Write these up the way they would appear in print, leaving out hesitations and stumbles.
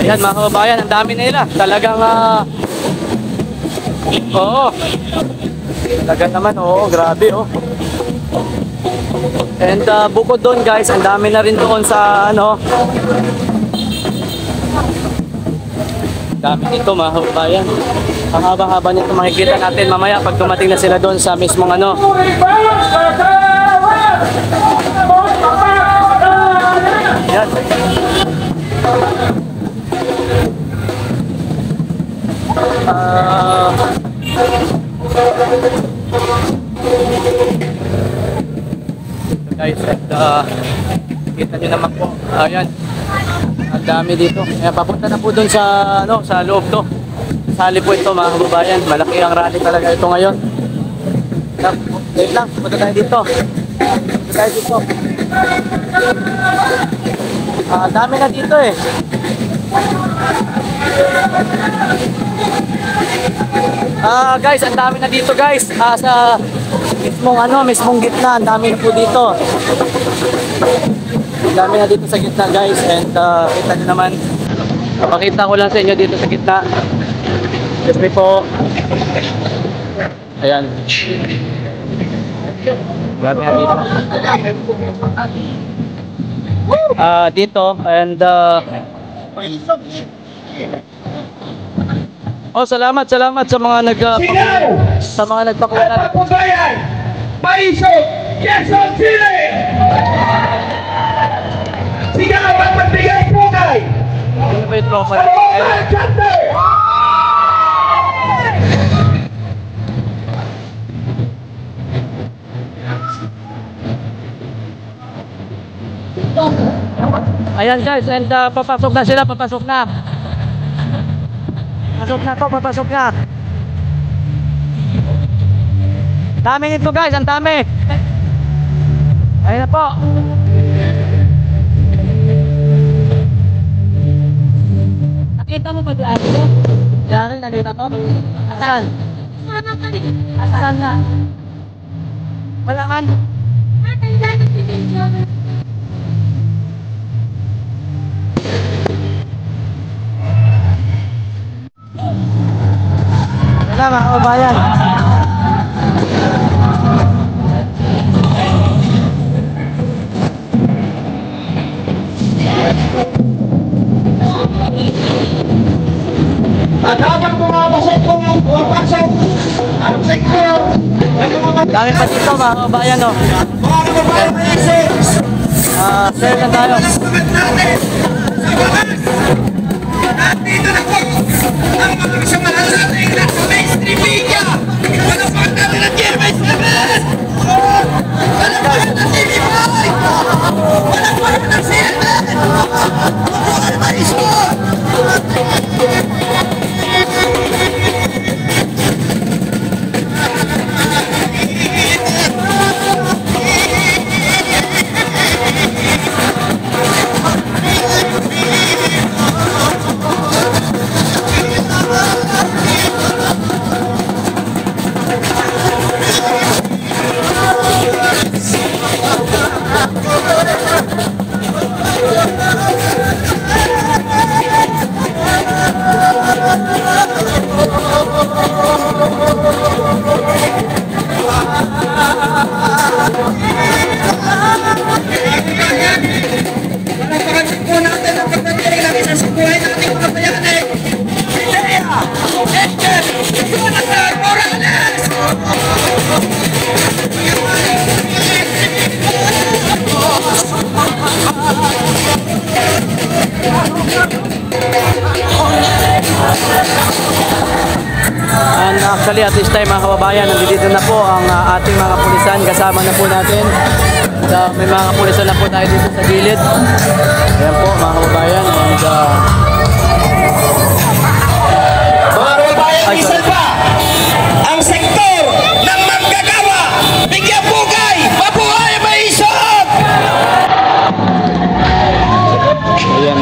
Ayan mga kababayan, ang dami na nila. Talagang oo. Talaga naman, oo, grabe oh. And bukod doon guys, ang dami na rin doon sa ano. Dami dito mga kababayan. Ang haba-haba nito makikita natin mamaya pag dumating na sila doon sa mismong ano. Yan. Guys, at kita nyo naman po, ayan, ang dami dito. Kaya papunta na po dun sa, ano, sa loob to. Sali po ito mga kababayan, malaki ang rally talaga ito ngayon. Wait lang, punta tayo dito. Punta tayo dito. Dami na dito eh. Guys, ang dami na dito guys. Sa mismong ano, mismong gitna, ang dami na po dito. Ang dami na dito sa gitna guys. And kita nyo naman, papakita ko lang sa inyo dito sa gitna. Siyempre po, ayan, grabe na dito. Dito and oh, salamat sa mga sa mga nagpakulat. Paiso, Quezon City! Sigaw at magbigay pugay! Ano ba yung tropa? Ayan guys, and papasok na sila, papasok na. Papasok na. Dami nito guys, ang dami. Ayun na po. Nakita mo ba dyan ito? Diyan, nandito to? Asan? Asan nga? Wala man. Wala mga kababayan. At habang pumapasok ang sektor, Dami pa dito mga kababayan oh. mga kababayan na Sir na tayo. nandito na po ang mga kasamahan natin sa mainstream media. Walang pagkakala ng GMS naman! Walang pagkakala ng TV5! Walang pagkakala ng CNN! Walang Paiso! And actually at this time mga kababayan, nandito na po ang ating mga pulisan, kasama na po natin. May mga pulisan na po tayo dito sa gilid. Ayan po mga kababayan. And mga kababayan, isa pa ang sektor ng manggagawa. Bigyan pugay, mabuhay Paiso! ayan,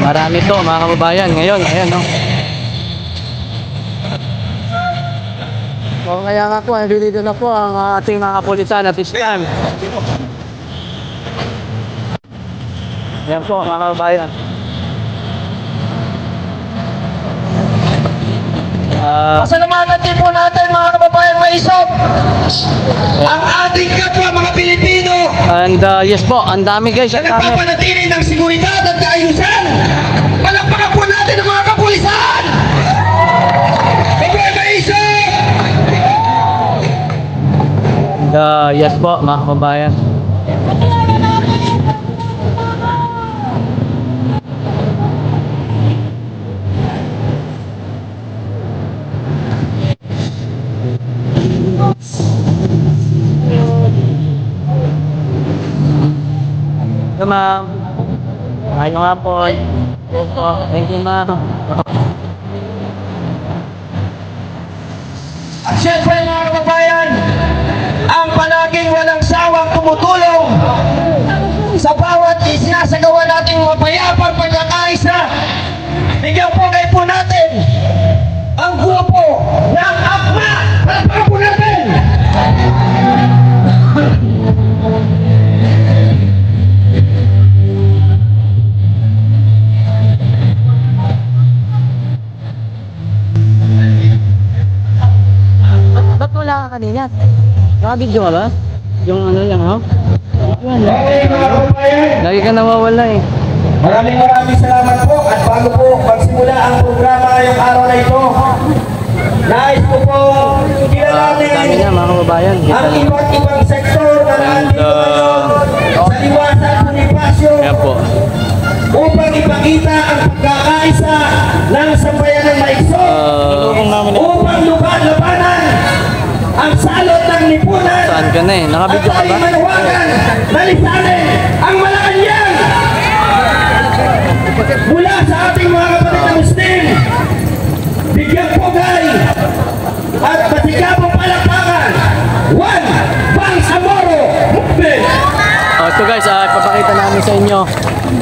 marami to mga kababayan ngayon. Ayan no. So, kaya nga po, dito na po ang ating mga kapulisan at this time. Ayan po mga kababayan. Pasalamatan din po natin mga kababayan maisog ang ating kapwa mga Pilipino And yes po, ang dami guys. na Ang dami. nagpapanatili ng seguridad at kaayusan. Palakpakan po natin ang mga kapulisan! Kababayan maisog! Yes po, mga kababayan. Hello, ma'am. Ayaw nga po. Opo. Thank you, ma'am. At syempre mga kababayan, ang palaging walang sawang tumutulong sa bawat isinasagawa nating mapayapang pagkakaisa. Bigyan po kayo po natin ang grupo ng AKMA. Palakpakan po natin! Ba't wala ka kanina? Nakabidyo ka ba? Yung ano lang, ha? Yun. Okay mga kababayan, Lagi ka nawawala eh. maraming salamat po at bago po magsimula ang programa ngayong araw na ito, nais ko po Dami kilalanin na mga kababayan. ang iba't ibang sektor na nandito ngayon sa Liwasan Bonifacio Ayan po. upang ipakita ang pagkakaisa ng sambayan ng Maisog upang labanan ang salot ng lipunan Saan ka na eh? at Nakabidyo ka ba? tayong manawagan na lisanin ang Malacanang mula sa ating mga kapatid na Muslim. Bigyan pugay at masigabong palakpakan. One Bangsamoro Movement. Ito guys, ipapakita namin sa inyo.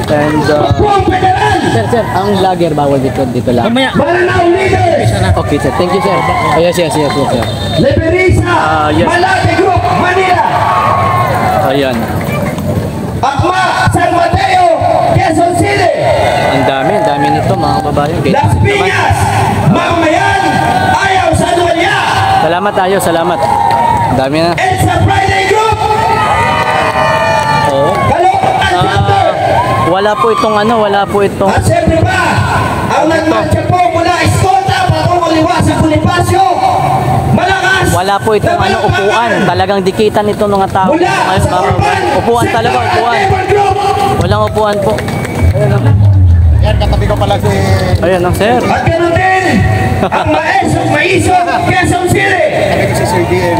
And Buong Federal. sir, ang vlogger bawal dito lang. Maranao Leaders. Okay sir, thank you sir. Yes, sir. Leberisa. Yes. Malate Group Manila. Ayan. Akma San Mateo Quezon City. Ang dami nito mga kababayan. Okay. Las Piñas. Mamayan. Ayaw sa Duanya. Salamat tayo, salamat. Ang dami na. Elsa Friday Group. Oo. Caloocan Chapter. Wala po itong At siyempre pa, ang nagmarcha po mula Escolta patungong Liwasan Bonifacio. Malakas. Wala po itong na palakpakan. upuan. Talagang dikitan ito mga tao. Mula Ngayon, sa mga Urban kababayan. Upuan talaga, Sector upuan. Labor Group. Walang upuan po. Yan, katabi ko pala si... Ayan ang sir. At ganoon din, ang Maisog Quezon City. si Sir DM.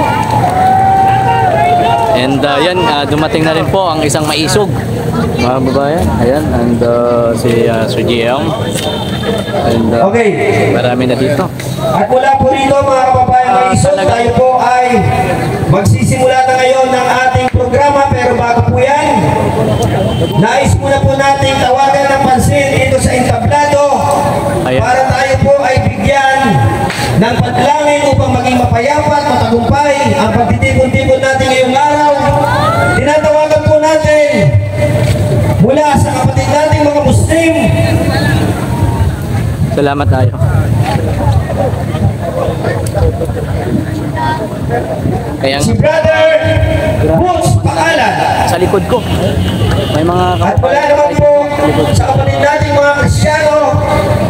And yan, dumating na rin po ang isang maisog. Mga kababayan. Ayan, and si Sir GM. And Okay. marami na dito. At mula po rito mga kababayan Maisog, talaga. tayo po ay magsisimula na ngayon ng ating programa. Pero bago po yan, nais muna po nating tawagan ng pansin dito sa entablado Ayan. para tayo po ay bigyan ng panalangin upang maging mapayapa at matagumpay ang pagtitipon-tipon natin ngayong araw. Tinatawagan po natin mula sa kapatid nating mga Muslim. Salamat tayo. Kaya Si Brother Boots Pakalan. sa likod ko, may mga At wala naman po sa kapatid nating mga Kristyano,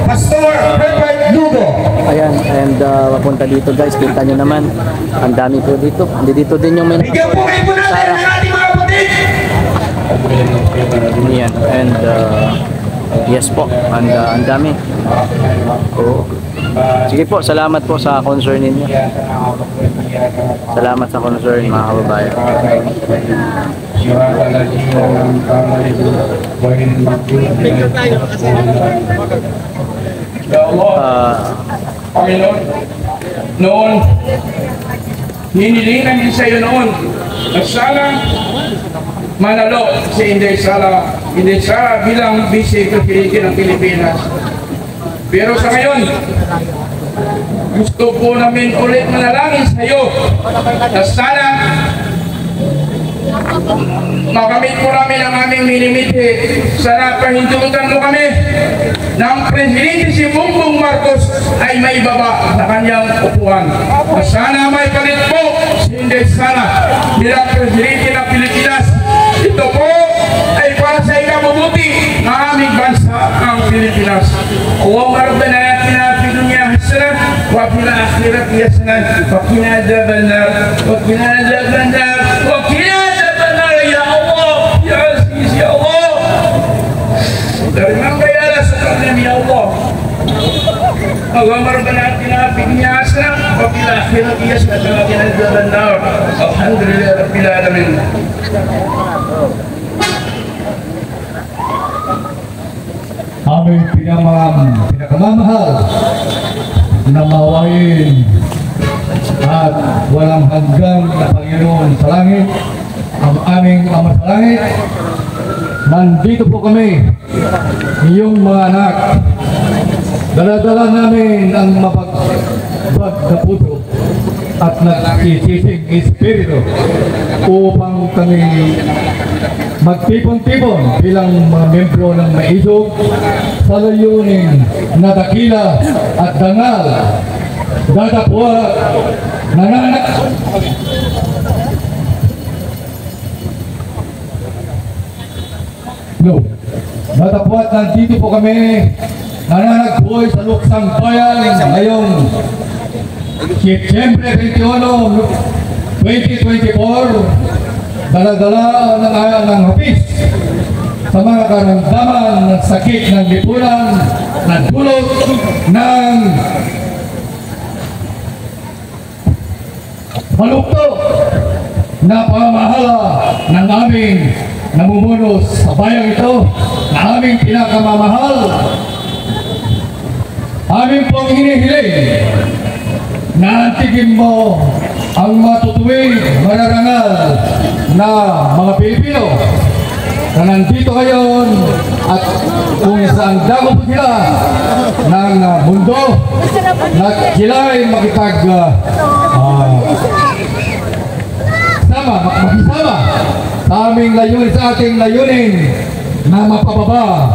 Pastor Herbert Lugo. Ayan, and papunta dito guys, kita nyo naman. Ang dami po dito. Hindi dito din yung may Bigyan po kayo po natin ng ating mga kapatid. Yan, and yes po, ang dami. Oo. Sige po, salamat po sa concern ninyo. Salamat sa concern mga kababayan. Ya Allah, Panginoon, noon, hinilingan din sa iyo noon na sana manalo si Inday Sara bilang Vice Presidente ng Pilipinas. Pero sa ngayon, gusto po namin ulit manalangin sa iyo na sana makamit po namin ang aming minimiti. Sana pahindutan mo kami ng Presidente si Bongbong Marcos ay may baba sa kanyang upuan. Sana may palit po si Inday Sara bilang Presidente ng Pilipinas. Ito po ay para sa ikabubuti ng aming bansa, ang Pilipinas. Allahumma rabbana atina fid dunya hasanah wa fil akhirati hasanah wa qina adzaban nar wa qina adzaban nar wa qina adzaban nar ya Allah ya Aziz ya Allah. Dari mana ya Allah ya Allah. Allahumma rabbana atina fid dunya hasanah wa fil akhirati hasanah wa qina adzaban nar. Alhamdulillah rabbil alamin. Aming pinakamamahal na mawain at walang hanggang na Panginoon sa langit, ang aming Ama sa langit. Nandito po kami, iyong mga anak. Dala-dala namin ang mapagbag na puso at nagsisising espiritu upang kami magtipon-tipon bilang mga membro ng maisog sa layunin na dakila at dangal, dadapwa, nananak. No. Datapwat, nandito po kami nananagbuhay sa Luksang Bayan ngayong Setyembre 21, 2024. Dala-dala ng hapis sa mga karamdaman ng sakit ng lipunan na dulot ng malukto na pamamahala ng aming namumuno sa bayang ito na aming pinakamamahal. Aming pong hinihiling na antigin mo ang matutuwing mararangal na mga Pilipino na nandito ngayon at kung saan dako po sila ng mundo na sila ay makisama sa aming layunin, sa ating layunin na mapababa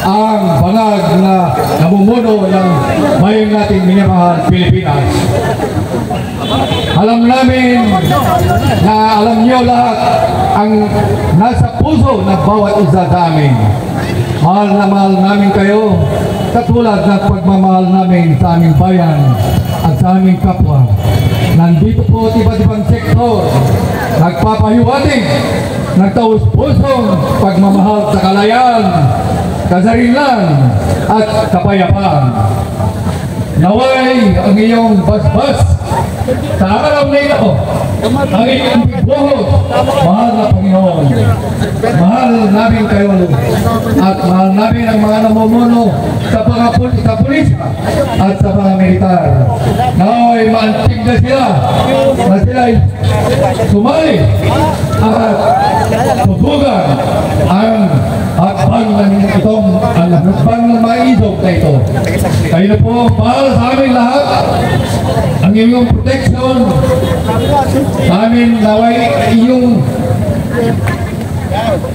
ang bangag na namumuno ng bayang nating minamahal Pilipinas. Alam namin na alam niyo lahat ang nasa puso ng bawat isa sa amin. Mahal na mahal namin kayo katulad ng pagmamahal namin sa aming bayan at sa aming kapwa. Nandito po iba't ibang sektor nagpapahiwatig ng taus-pusong pagmamahal sa kalayaan, kasarilan at kapayapaan. Naway ang iyong basbas sa araw na ito, ang iyong buhos, mahal na Panginoon. Mahal namin kayo at mahal namin ang mga namumuno sa pulis at sa mga militar. Naway maantig na sila na sila'y sumali at tutugan ang hakbang ng itong hakbang ng maisog na ito. Kayo na po, mahal sa amin lahat, ang iyong protection sa amin, naway iyong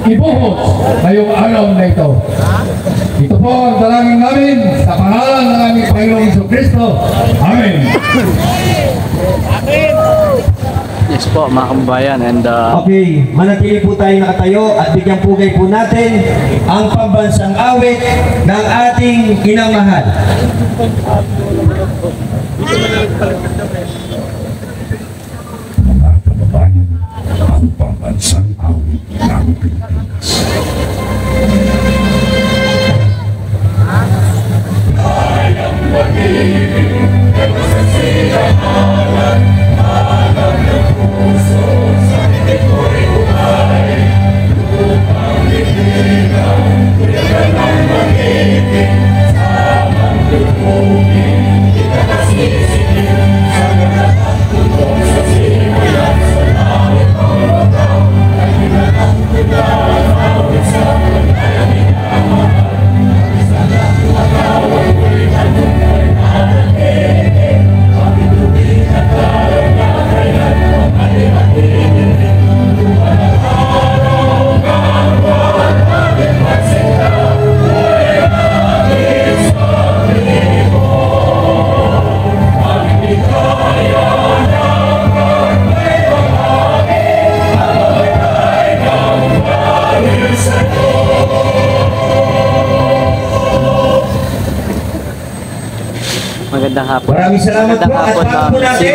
ibuhos ngayong araw na ito. Ito po ang dalangin namin sa pangalan ng aming Panginoong Jesucristo. Amen. Yes po mga kababayan, and Okay, manatili po tayo nakatayo at bigyan pugay po natin ang pambansang awit ng ating inang mahal. Mga kababayan, ang pambansang awit ng Pilipinas. Kayang magiging nagsasinamalan, alam ng puso sa ko'y buhay. Lupang libigan, kuyagan ang magiging, samang lupugin, kita kasisikin, sa ganatang tulong sa simulan, sa langit ang lagaw, ay ginanang tulay. Magandang hapon. Maraming salamat po. At bago po natin,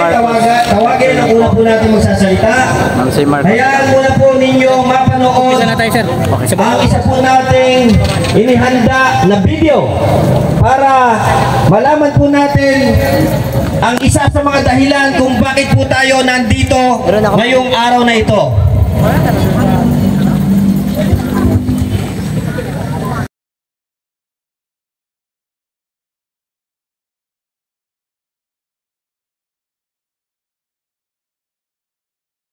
tawagin ang una po natin magsasalita. Ma'am si Marcos. Hayaan muna po ninyo mapanood ang isa po nating inihanda na video para malaman po natin ang isa sa mga dahilan kung bakit po tayo nandito ngayong araw na ito.